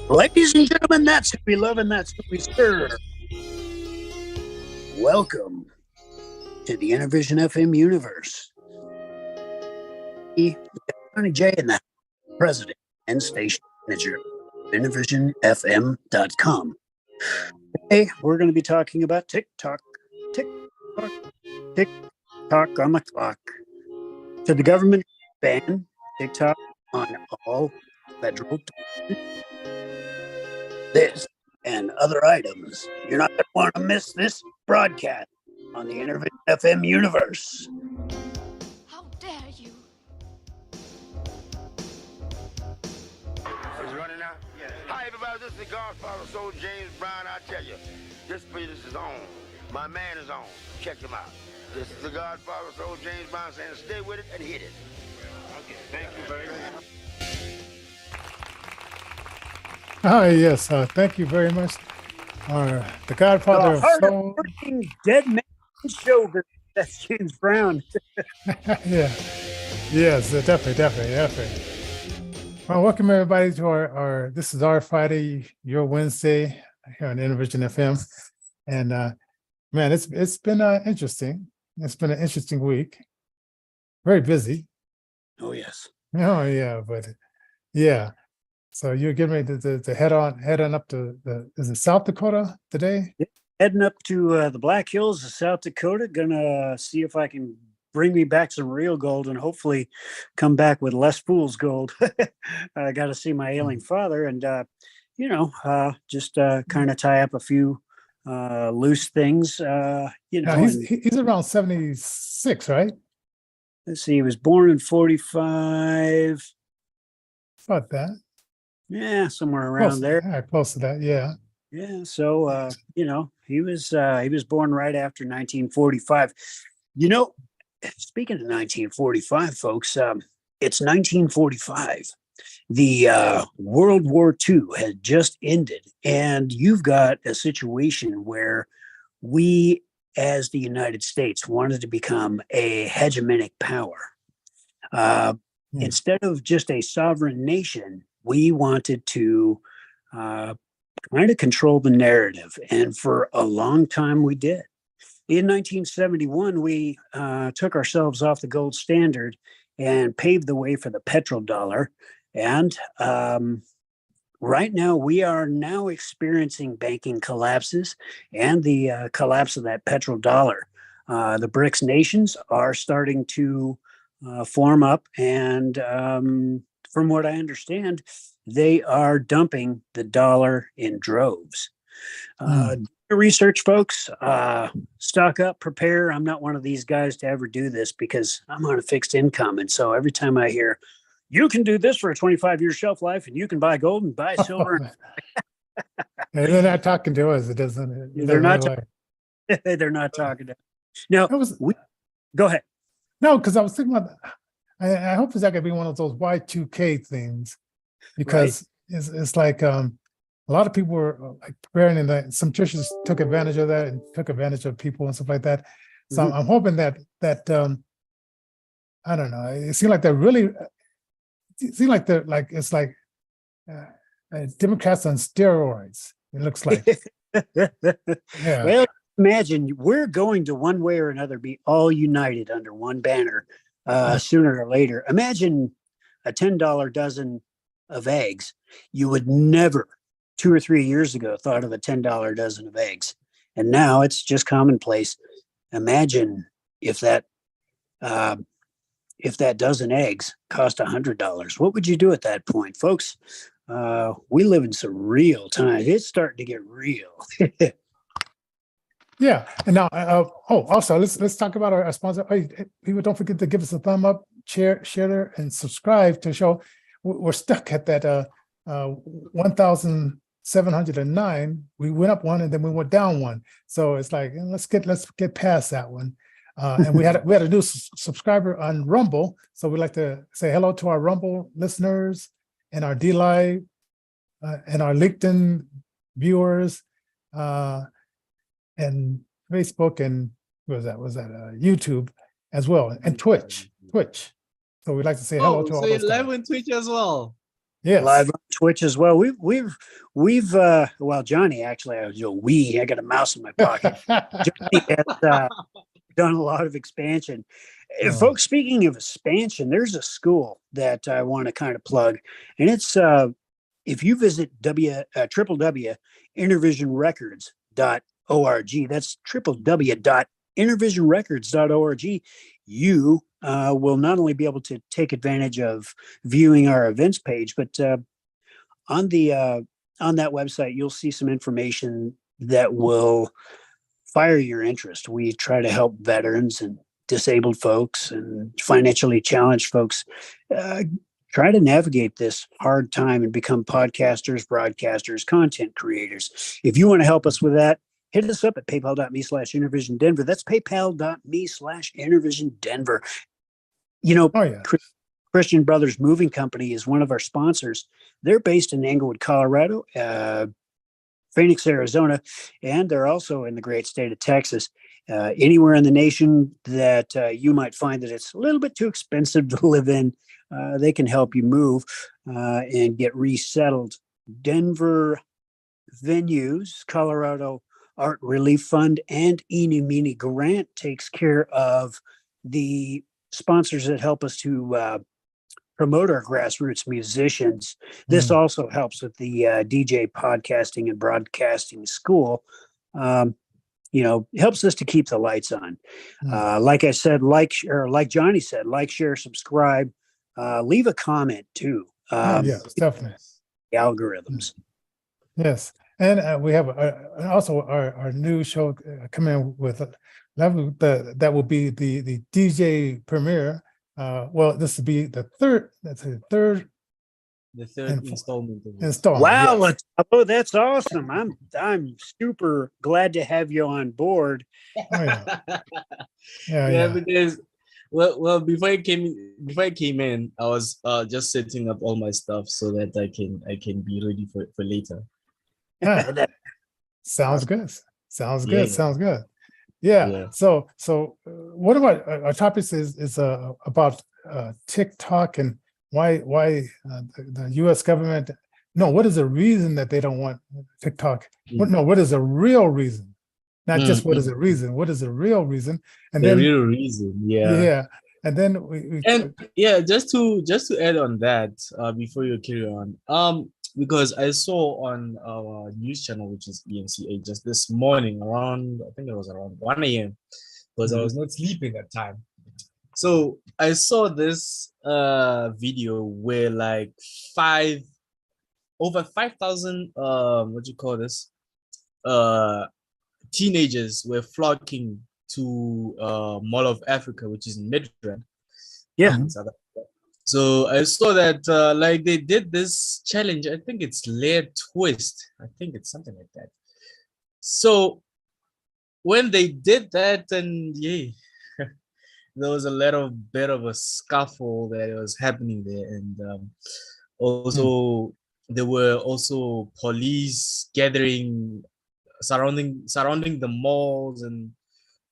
Ladies and gentlemen, that's who we love and that's who we serve. Welcome to the Intervision FM universe. Tony J and the president and station manager of IntervisionFM.com. Today, we're going to be talking about TikTok on the clock. Should the government ban TikTok on all federal this and other items? You're not going to want to miss this broadcast on the Intervision FM universe. How dare you? Is it running now? Yes. Hi, everybody. This is the Godfather Soul James Brown. I tell you, this is on. My man is on. Check him out. This is the Godfather Soul James Brown saying, stay with it and hit it. Okay. Thank you very much. Hi, yes. Thank you very much. The Godfather of Soul. Hard-working dead man show. That's James Brown. Yeah. Yes, definitely. Well, welcome everybody to our this is our Friday, your Wednesday here on Intervision FM. And man, it's been interesting. It's been an interesting week. Very busy. Oh, yes. Oh, yeah, but yeah. So you're getting ready to head on up to is it South Dakota today? Heading up to the Black Hills of South Dakota. Gonna see if I can bring me back some real gold and hopefully come back with less fool's gold. I got to see my ailing father and, just kind of tie up a few loose things, He's around 76, right? Let's see, he was born in 45. About that. Yeah, somewhere around there. Yeah, close to that, yeah. Yeah, so he was born right after 1945. Speaking of 1945, folks, it's 1945. The World War II had just ended, and you've got a situation where we, as the United States, wanted to become a hegemonic power. Instead of just a sovereign nation, we wanted to kind of control the narrative. And for a long time, we did. In 1971, we took ourselves off the gold standard and paved the way for the petrodollar. And right now, we are now experiencing banking collapses and the collapse of that petrodollar. The BRICS nations are starting to form up, and from what I understand, they are dumping the dollar in droves. Research, folks, stock up, prepare. I'm not one of these guys to ever do this because I'm on a fixed income. And so every time I hear, you can do this for a 25-year shelf life and you can buy gold and buy silver. And they're not talking to us. It doesn't. They're not. They're not talking to us. No, go ahead. No, because I was thinking about. I hope it's not going to be one of those Y2K things, because it's like a lot of people were like preparing, and some churches took advantage of that and took advantage of people and stuff like that. So I'm hoping that I don't know. It seems like they're really. It seems like it's like Democrats on steroids. It looks like. Yeah. Well, imagine we're going to one way or another be all united under one banner sooner or later. Imagine a $10 dozen of eggs. You would never 2 or 3 years ago thought of a $10 dozen of eggs. And now it's just commonplace. Imagine if that dozen eggs cost $100. What would you do at that point, folks? We live in some real times. It's starting to get real. Yeah, and now, also let's talk about our sponsor. Hey, people, don't forget to give us a thumb up, share, and subscribe to the show. We're stuck at that 1,709. We went up one and then we went down one. So it's like let's get past that one. And we had a new subscriber on Rumble, so we'd like to say hello to our Rumble listeners and our D-Live and our LinkedIn viewers. And Facebook and YouTube as well, and Twitch. So we'd like to say hello to all say those live guys. on Twitch as well. Yes. Live on Twitch as well. We've well, Johnny, actually, I got a mouse in my pocket. Johnny has done a lot of expansion. Oh. Folks, speaking of expansion, there's a school that I want to kind of plug, and it's if you visit www.intervisionrecords.org, that's www.intervisionrecords.org, you will not only be able to take advantage of viewing our events page, but on the on that website, you'll see some information that will fire your interest. We try to help veterans and disabled folks and financially challenged folks uh, try to navigate this hard time and become podcasters, broadcasters, content creators. If you want to help us with that, hit us up at paypal.me/Intervision Denver. That's paypal.me/Intervision Denver. You know, Oh yeah. Christian Brothers Moving Company is one of our sponsors. They're based in Englewood, Colorado, Phoenix, Arizona, and they're also in the great state of Texas. Anywhere in the nation that you might find that it's a little bit too expensive to live in, they can help you move and get resettled. Denver Venues, Colorado Art Relief Fund, and Eeny Meeny Grant takes care of the sponsors that help us to promote our grassroots musicians. This also helps with the DJ podcasting and broadcasting school. Helps us to keep the lights on. Like I said, like Johnny said, like, share, subscribe, leave a comment too. Yes, definitely. The algorithms. Yes, and we have also our new show coming in with that will be the DJ premiere. Well, this will be the third. That's the third. The third installment. Wow, yes. that's awesome! I'm super glad to have you on board. Oh, yeah. Yeah. Because well before I came in, I was just setting up all my stuff so that I can be ready for later. Sounds good. Sounds Yeah, good. yeah. Sounds good. Yeah. Yeah. So what about our topic is about TikTok and why the U.S. government. No, what is the reason that they don't want TikTok? What is the real reason? Not just what is the reason. What is the real reason? And The then real reason, yeah. And then we just to add on that, before you carry on, because I saw on our news channel, which is ENCA, just this morning around, I think it was around 1 a.m. because I was not sleeping at time. So I saw this video where like over 5,000 teenagers were flocking to Mall of Africa, which is in Midrand. Yeah. South Africa. So I saw that like they did this challenge. I think it's layered twist. I think it's something like that. So when they did that, and there was a little bit of a scuffle that was happening there, and also there were also police gathering surrounding the malls, and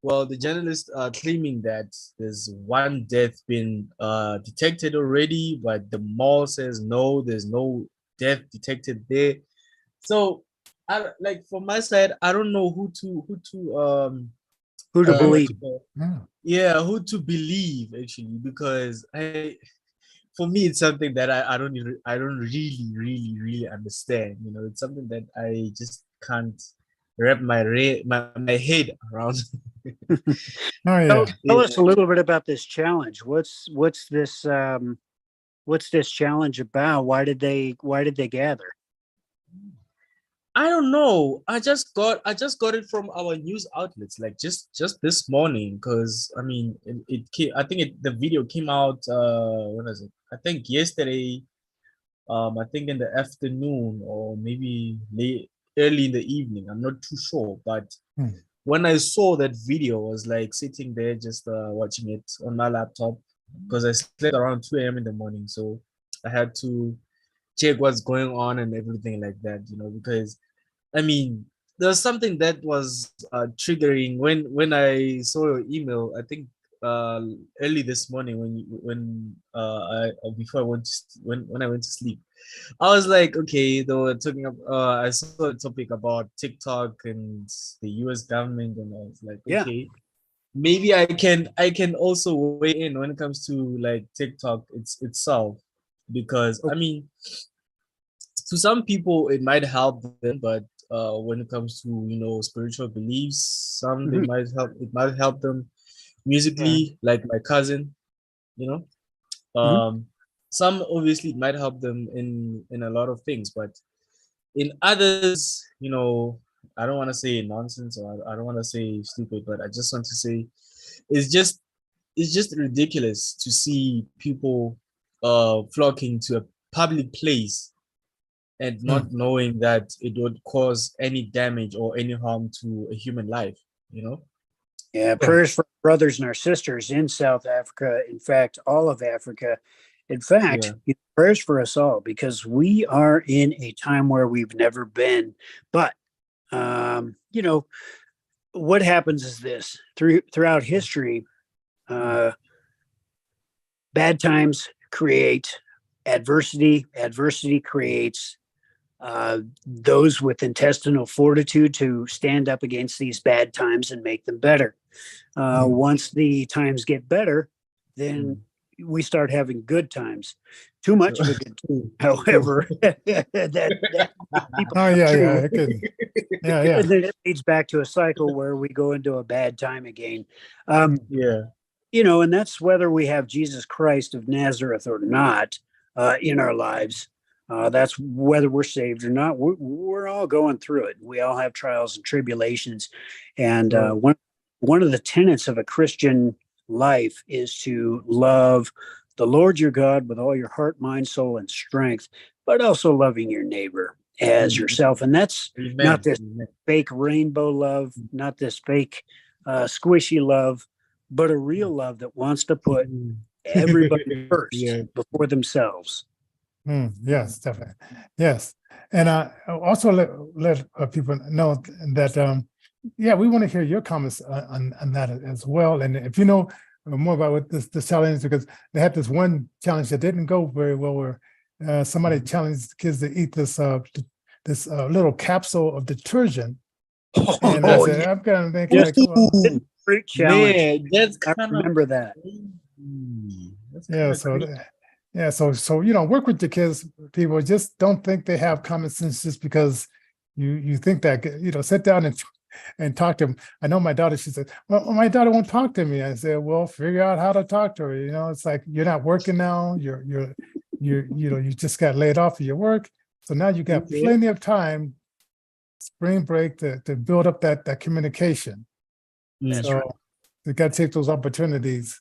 well, the journalists are claiming that there's one death been detected already, but the mall says no, there's no death detected there. So, from my side, I don't know who to believe. Who to believe actually, because for me it's something that I don't really understand. It's something that I just can't wrap my head around. Tell us a little bit about this challenge. What's this challenge about? Why did they gather? I don't know. I just got it from our news outlets, like just this morning, because I mean it came, I think the video came out when was it? I think yesterday, I think in the afternoon or maybe late early in the evening. I'm not too sure, but when I saw that video, I was like sitting there just watching it on my laptop because I slept around 2 a.m. in the morning, so I had to check what's going on and everything like that, because I mean there's something that was triggering when I saw your email. I think early this morning I before I went to, when I went to sleep. I was like, okay, they were talking about, I saw a topic about TikTok and the US government, and I was like, Yeah. okay, maybe I can also weigh in when it comes to like TikTok itself, because I mean, to some people it might help them, but when it comes to spiritual beliefs, some they Mhm. might help them musically, like my cousin, you know. Mhm. Some obviously it might help them in a lot of things, but in others, I don't want to say nonsense, or I don't want to say stupid, but I just want to say it's just it's just ridiculous to see people flocking to a public place and Mm. not knowing that it would cause any damage or any harm to a human life, you know? Yeah, Yeah. prayers for our brothers and our sisters in South Africa. In fact, all of Africa. In fact, Yeah. prayers for us all because we are in a time where we've never been. But what happens is this throughout history, uh, bad times create adversity. Adversity creates those with intestinal fortitude to stand up against these bad times and make them better. Mm. Once the times get better, then Mm. we start having good times. Too much of a good time, Cool. Cool. however, that people Oh yeah, yeah. too. It could. Yeah, yeah. And then it leads back to a cycle where we go into a bad time again. Um, Yeah. and that's whether we have Jesus Christ of Nazareth or not in our lives. That's whether we're saved or not. We're all going through it. We all have trials and tribulations. And Right. one of the tenets of a Christian life is to love the Lord your God with all your heart, mind, soul, and strength, but also loving your neighbor as Mm. yourself. And that's not Amen. this Amen. fake rainbow love, not this fake squishy love, but a real love that wants to put Mm. everybody first Yeah. before themselves. Mm, yes, definitely. Yes. And also let people know that, yeah, we want to hear your comments on that as well. And if you know more about what this challenge, because they had this one challenge that didn't go very well, where somebody challenged kids to eat this little capsule of detergent. And I Oh, said, yeah. I'm kind of thinking Yes. like, well, Ooh, Fruit challenge. man, that's I kind of remember that. crazy. That's yeah, kind of so crazy. yeah, so work with your kids, people. Just don't think they have common sense just because you think that. Sit down and talk to them. I know my daughter. She said, "Well, my daughter won't talk to me." I said, "Well, figure out how to talk to her." It's like you're not working now. You just got laid off of your work, so now you got Okay. plenty of time, spring break, to build up that communication. That's So right. you got to take those opportunities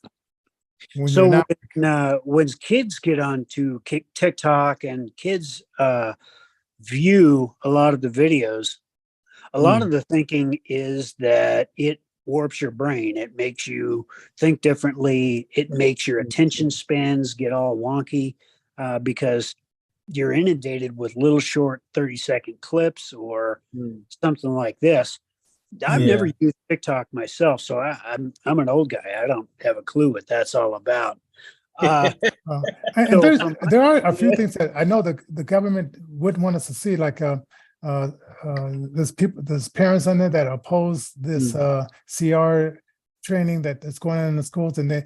when you're So not. when kids get onto TikTok and kids view a lot of the videos, a lot Mm. of the thinking is that it warps your brain. It makes you think differently. It makes your attention spans get all wonky because you're inundated with little short 30-second clips or Mm. something like this. I've Mm. never Yeah. used TikTok myself, so I'm an old guy. I don't have a clue what that's all about. Uh, And so from there are a few things that I know the government wouldn't want us to see, like there's parents on there that oppose this Mm. CR training that's going on in the schools, and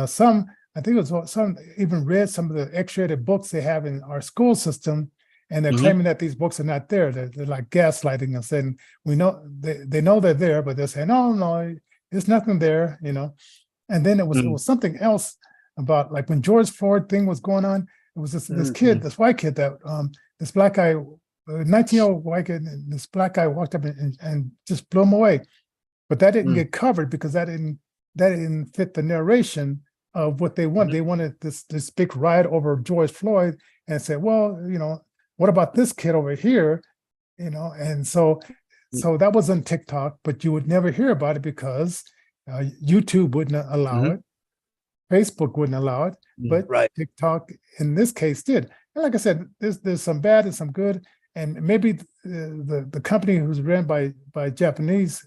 some, I think it was some, even read some of the X-rated books they have in our school system, and they're Mhm. claiming that these books are not there. They're like gaslighting and saying, we know they know they're there, but they're saying, no, there's nothing there, And then it Mm. was something else about, like, when George Floyd thing was going on. It was this kid, this white kid, that this black guy, 19-year-old white kid, and this black guy walked up and just blew him away. But that didn't Mm. get covered because that didn't fit the narration of what they wanted. They wanted this big riot over George Floyd, and said, well, what about this kid over here? And so that was on TikTok, but you would never hear about it because YouTube wouldn't allow Mhm. it, Facebook wouldn't allow it, Mm. but right, TikTok in this case did. And like I said, there's some bad and some good, and maybe the company who's ran by a Japanese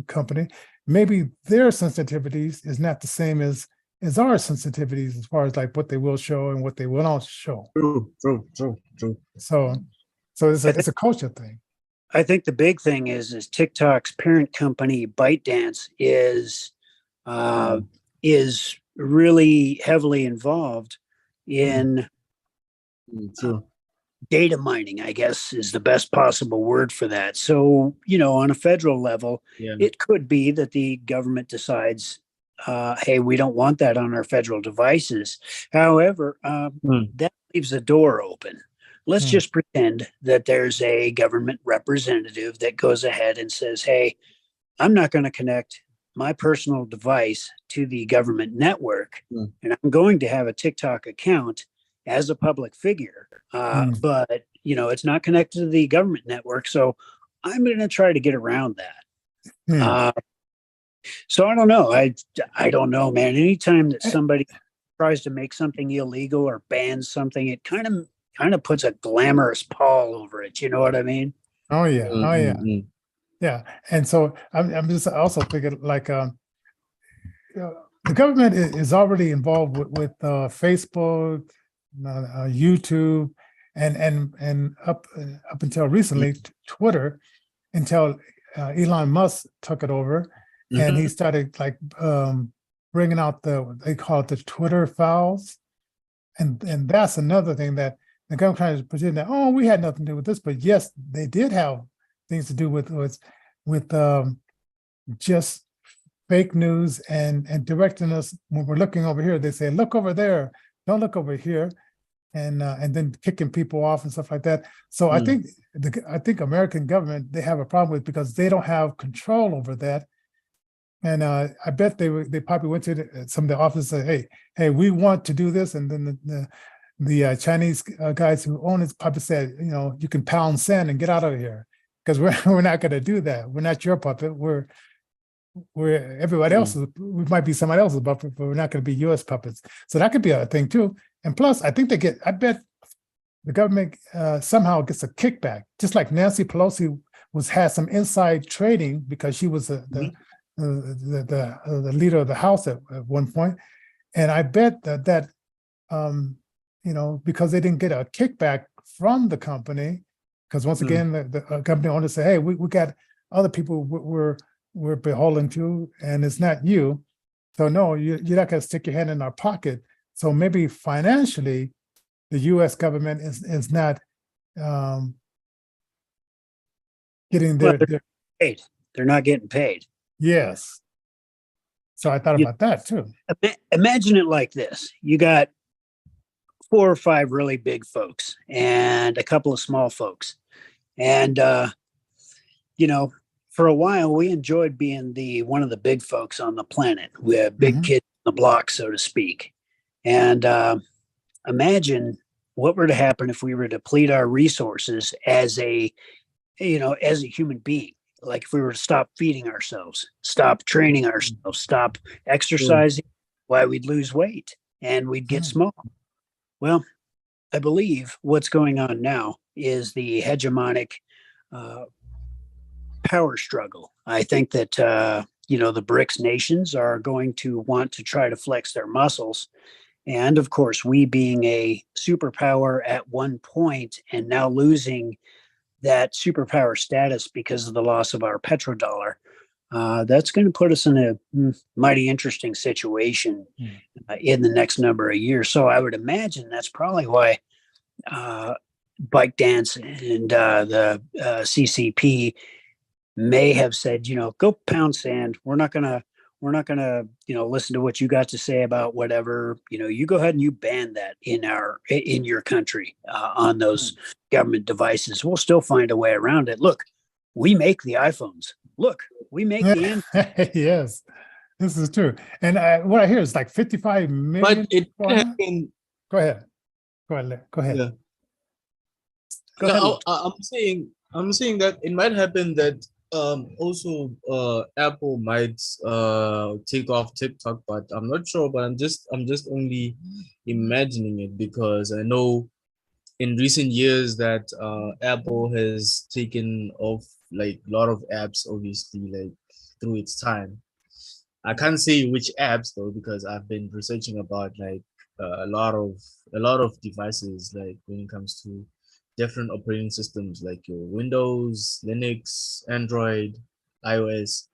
company, maybe their sensitivities is not the same as our sensitivities as far as like what they will show and what they will not show. True, true, true, true. So it's a culture thing. I think the big thing is TikTok's parent company, ByteDance, is really heavily involved in True. data mining, I guess is the best possible word for that. So, on a federal level, Yeah. it could be that the government decides, hey, we don't want that on our federal devices. However, that leaves a door open. Let's just pretend that there's a government representative that goes ahead and says, hey, I'm not going to connect my personal device to the government network, and I'm going to have a TikTok account as a public figure, but it's not connected to the government network, so I'm going to try to get around that. So I don't know. I don't know, man. Anytime that somebody tries to make something illegal or bans something, it kind of puts a glamorous pall over it. You know what I mean? Oh yeah, oh yeah, yeah. And so I'm just also thinking like the government is already involved with Facebook, YouTube, and up until recently Twitter, until Elon Musk took it over, and he started like bringing out they call it the Twitter files, and that's another thing that the government kind of pretend that, oh, we had nothing to do with this, but yes, they did have things to do with just fake news and directing us when we're looking over here. They say, look over there, don't look over here, and then kicking people off and stuff like that. So I think American government, they have a problem with, because they don't have control over that. And I bet they probably went to some of the offices and said, hey, we want to do this, and then the Chinese guys who own it probably said, you can pound sand and get out of here, because we're not going to do that. We're not your puppet. We're everybody else. We might be somebody else's puppet, but we're not going to be U.S. puppets. So that could be a thing too. And plus, I think I bet the government somehow gets a kickback, just like Nancy Pelosi had some inside trading because she was the leader of the House at one point. And I bet that because they didn't get a kickback from the company, because once again, the company owner say, hey, we got other people we're beholden to, and it's not you. So no, you're not going to stick your hand in our pocket. So maybe financially, the U.S. government is not getting their paid. They're not getting paid. Yes. So I thought about that too. Imagine it like this. You got 4 or 5 really big folks and a couple of small folks. And, for a while, we enjoyed being one of the big folks on the planet. We have big kids on the block, so to speak. And imagine what were to happen if we were to deplete our resources as a human being. Like if we were to stop feeding ourselves, stop training ourselves, stop exercising, why we'd lose weight and we'd get small. Well, I believe what's going on now is the hegemonic power struggle. I think that, the BRICS nations are going to want to try to flex their muscles. And of course, we being a superpower at one point and now losing that superpower status because of the loss of our petrodollar, that's going to put us in a mighty interesting situation in the next number of years. So I would imagine that's probably why ByteDance and the CCP may have said, go pound sand. We're not gonna listen to what you got to say about whatever. You go ahead and you ban that in your country on those government devices. We'll still find a way around it. Look, we make the iPhones. Look, we make the Yes, this is true. And what I hear is like 55 million. But it can. Go ahead. Yeah. Go ahead. I'm saying that it might happen that also Apple might take off TikTok, but I'm not sure. But I'm just only imagining it because I know in recent years that Apple has taken off like a lot of apps, obviously, like through its time. I can't say which apps though because I've been researching about like a lot of devices like when it comes to different operating systems like your Windows, Linux, Android, iOS.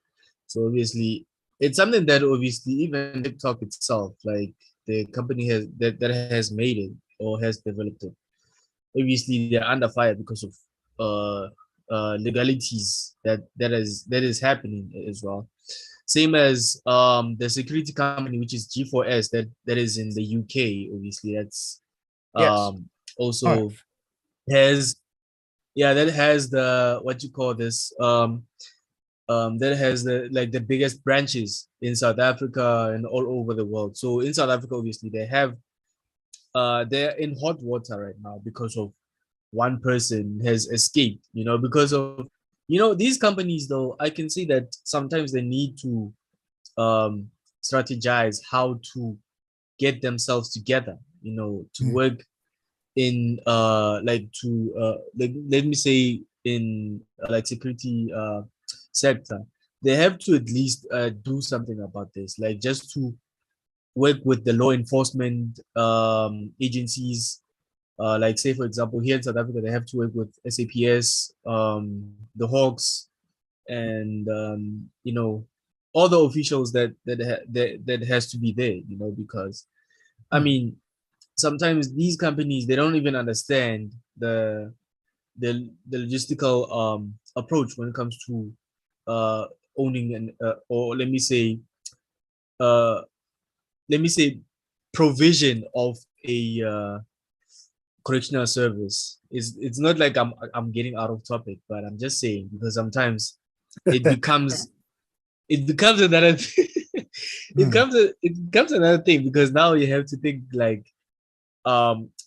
So obviously it's something that obviously even TikTok itself, like the company that has made it or has developed it, obviously they're under fire because of uh legalities that is happening as well. Same as the security company which is G4S that is in the UK. Obviously that's Yes. All right. also has, yeah, that has the what you call this that has the like the biggest branches in South Africa and all over the world. So in South Africa obviously they're in hot water right now because of one person has escaped, because of, these companies though, I can see that sometimes they need to um strategize how to get themselves together, to Mm, work in like let me say in like security sector. They have to at least do something about this, like just to work with the law enforcement agencies. Like say for example, here in South Africa, they have to work with SAPS, the Hawks, and all the officials that has to be there. Because I mm, mean, sometimes these companies they don't even understand the logistical approach when it comes to uh, owning and or uh, let me say provision of a correctional service. It's not like I'm getting out of topic, but I'm just saying because sometimes it becomes it becomes another mm. it becomes another thing because now you have to think like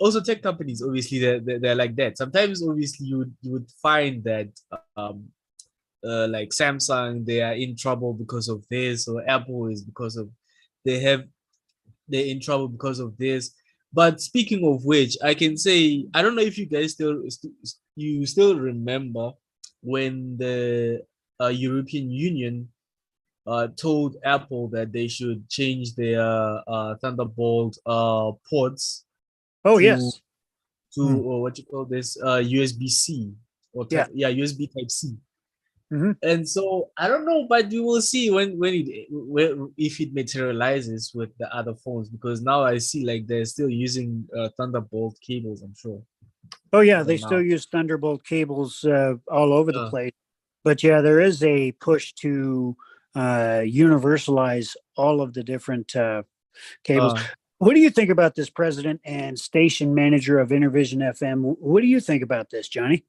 also tech companies obviously they're like that. Sometimes obviously you would find that like Samsung they are in trouble because of this, or Apple is because of they have they're in trouble because of this. But speaking of which, I can say I don't know if you guys you still remember when the European Union told Apple that they should change their Thunderbolt ports Oh, to yes. Mm. or what you call this USB-C or Yeah. USB Type C. Hmm. And so I don't know, but we will see if it materializes with the other phones, because now I see like they're still using Thunderbolt cables. I'm sure Oh, yeah. They even still now. use Thunderbolt cables all over the Uh, place. But yeah, there is a push to universalize all of the different cables. uh, What do you think about this president and station manager of Intervision FM? What do you think about this, Johnny?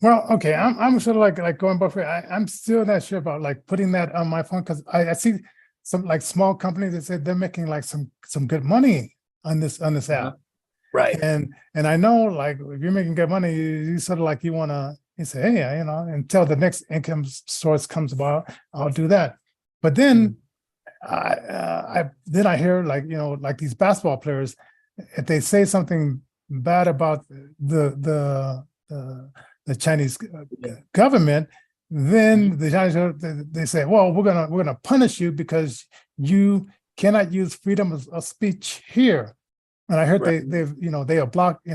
Well, okay, I'm sort of like going both ways. I'm still not sure about like putting that on my phone because I see some like small companies that said they're making like some good money on this uh-huh. app. Right. And I know like if you're making good money, you sort of like you say, hey, until the next income source comes about, I'll do that. But Mm, then I hear like like these basketball players, if they say something bad about the Chinese yeah. government, then Mhm. the Chinese they say, well, we're gonna punish you because you cannot use freedom of speech here. And I heard Right. they have blocked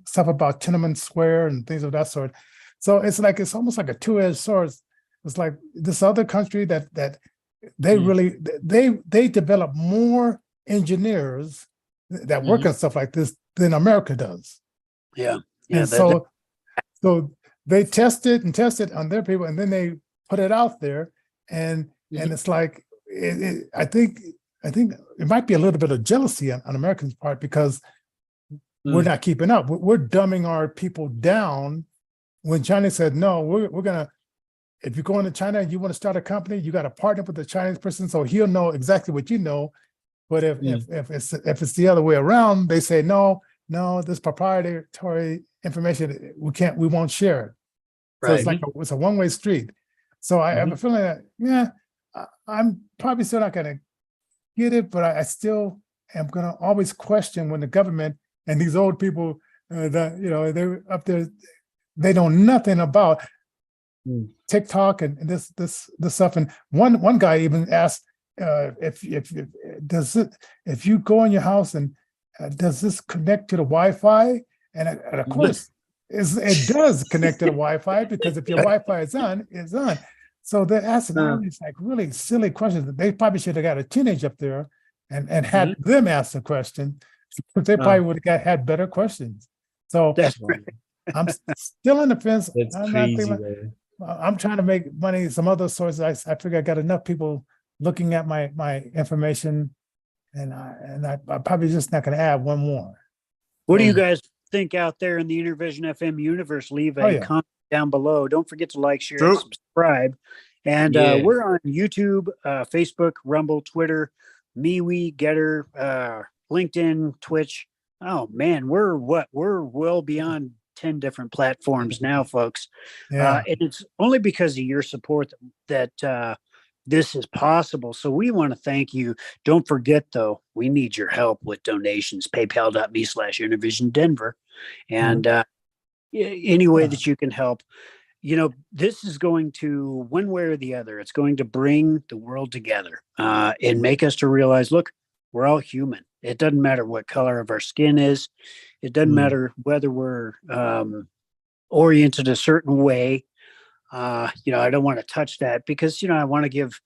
stuff about Tiananmen Square and things of that sort. So it's almost like a two-edged sword. It's like this other country that they Mm, really they develop more engineers that work mhm. on stuff like this than America does. Yeah. Yeah. And so they test it on their people, and then they put it out there, and Mhm. it's like I think it might be a little bit of jealousy on Americans' part because we're Mm, not keeping up. We're dumbing our people down when China said, no, we're gonna, if you go into China and you want to start a company, you got to partner with the Chinese person so he'll know exactly what you know. But mm, if it's the other way around, they say no, this proprietary information we won't share it. So it's Right. like mhm, it's a one-way street. So I have a mhm. feeling that I'm probably still not going to get it, but I still am going to always question when the government and these old people they're up there. They know nothing about Mm. TikTok and this stuff. And one guy even asked if if you go in your house and does this connect to the Wi-Fi? And of course, it does connect to the Wi-Fi, because if your Wi-Fi is on, it's on. So they're asking all these like really silly questions that they probably should have got a teenager up there and had them ask the question, but they probably would have had better questions. So That's right. I'm still on the fence. That's I'm not crazy. thinking, I'm trying to make money some other sources. I figure I got enough people looking at my information, and I probably just not going to add one more. What do you guys think out there in the Intervision FM universe? Leave a comment down below. Don't forget to like, share, and subscribe. And we're on YouTube, Facebook, Rumble, Twitter, MeWe, Getter, LinkedIn, Twitch. Oh man, we're well beyond 10 different platforms now, folks. And it's only because of your support that this is possible. So we want to thank you. Don't forget, though, we need your help with donations. PayPal.me/Intervision Denver. And any way that you can help. This is going to, one way or the other, it's going to bring the world together and make us to realize, look, we're all human. It doesn't matter what color of our skin is. It doesn't matter whether we're oriented a certain way. I don't want to touch that because, I want to give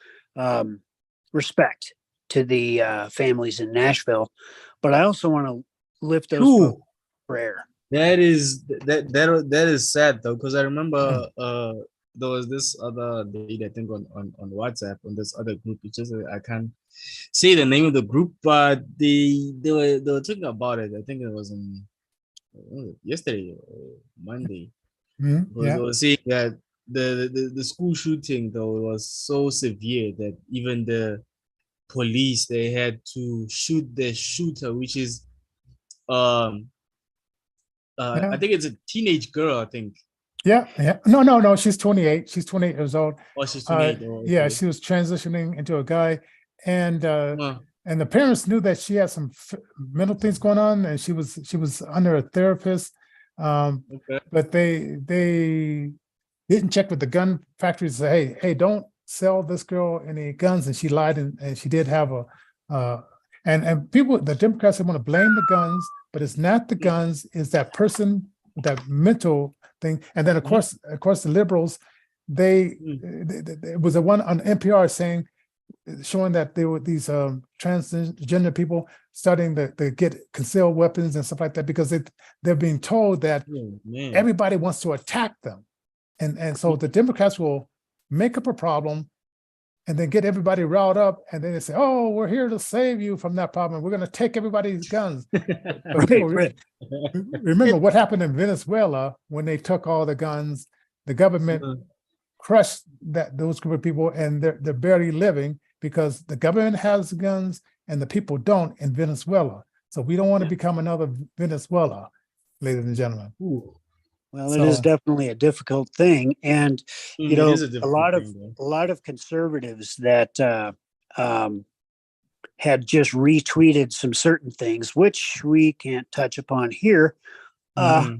respect to the families in Nashville, but I also want to lift those folks in prayer. That is sad though, because I remember there was this other lady, I think on WhatsApp, on this other group. It's just I can't say the name of the group, but they were talking about it. I think it was yesterday or Monday. They were saying that the school shooting though was so severe that even the police, they had to shoot the shooter, which is I think it's a teenage girl, I think. Yeah. No. She's 28. She's 28 years old. Oh, she's 28. Yeah, she was transitioning into a guy, and the parents knew that she had some mental things going on, and she was under a therapist. But they didn't check with the gun factory to say, hey, don't sell this girl any guns, and she lied, and she did have and people, the Democrats, they want to blame the guns, but it's not the guns, it's that person with that mental thing. And then of course the liberals, there was a one on NPR showing that there were these transgender people starting to get concealed weapons and stuff like that, because they're being told that everybody wants to attack them. And so the Democrats will make up a problem and then get everybody riled up, and then they say, oh, we're here to save you from that problem. We're going to take everybody's guns. Remember what happened in Venezuela when they took all the guns. The government crushed those group of people, and they're barely living because the government has guns and the people don't in Venezuela. So we don't want to become another Venezuela, ladies and gentlemen. Well, it is definitely a difficult thing, and a lot of conservatives that had just retweeted some certain things, which we can't touch upon here. But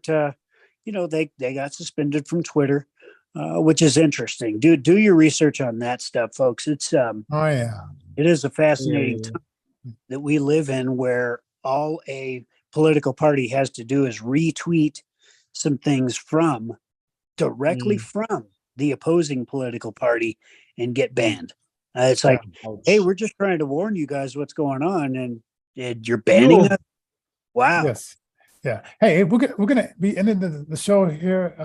they got suspended from Twitter, which is interesting. Do your research on that stuff, folks. It's it is a fascinating time that we live in, where all a political party has to do is retweet some things directly from the opposing political party and get banned. It's like, hey, we're just trying to warn you guys what's going on, and you're banning us. Wow. Yes. Yeah. Hey, we're gonna be ending the show here.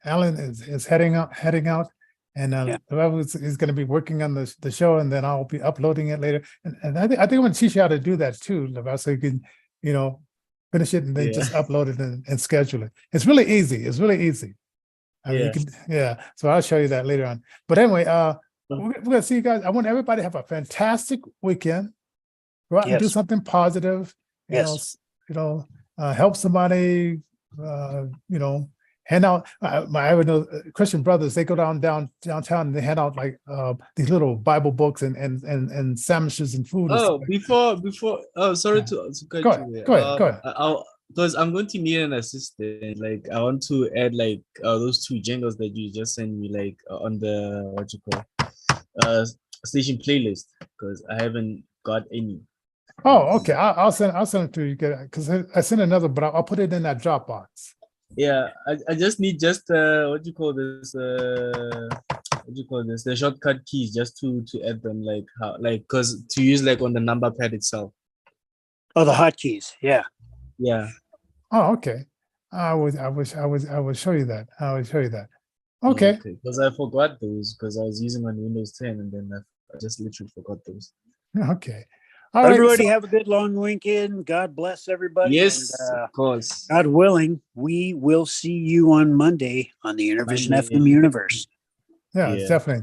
Alan is heading out, and is going to be working on the show, and then I'll be uploading it later. And I think I'm going to teach you how to do that too, Levar, so you can finish it and then just upload it and schedule it. It's really easy. I mean, so I'll show you that later on. But anyway, we're going to see you guys. I want everybody to have a fantastic weekend. Go out and do something positive. Help somebody. Hand out. I would know Christian brothers. They go downtown and they hand out like these little Bible books and sandwiches and food. Before. Oh, sorry to cut you. Go ahead. because I'm going to need an assistant. Like I want to add like those two jingles that you just sent me, like on the what you call uh station playlist, because I haven't got any. Oh, okay. I'll send it to you because I sent another, but I'll put it in that Dropbox. Yeah, I just need just what do you call this what do you call this, the shortcut keys, just to add them, like how, like, because to use like on the number pad itself. Oh, the hotkeys. Yeah. Yeah. Oh, okay. I will show you that. I will show you that. Okay. Because I forgot those because I was using on Windows 10, and then I just literally forgot those. Okay. All right. Everybody have a good long weekend. God bless everybody. Yes, And, of course. God willing, we will see you on Monday on the Intervision Monday. FM Universe. Yeah, Yeah. definitely.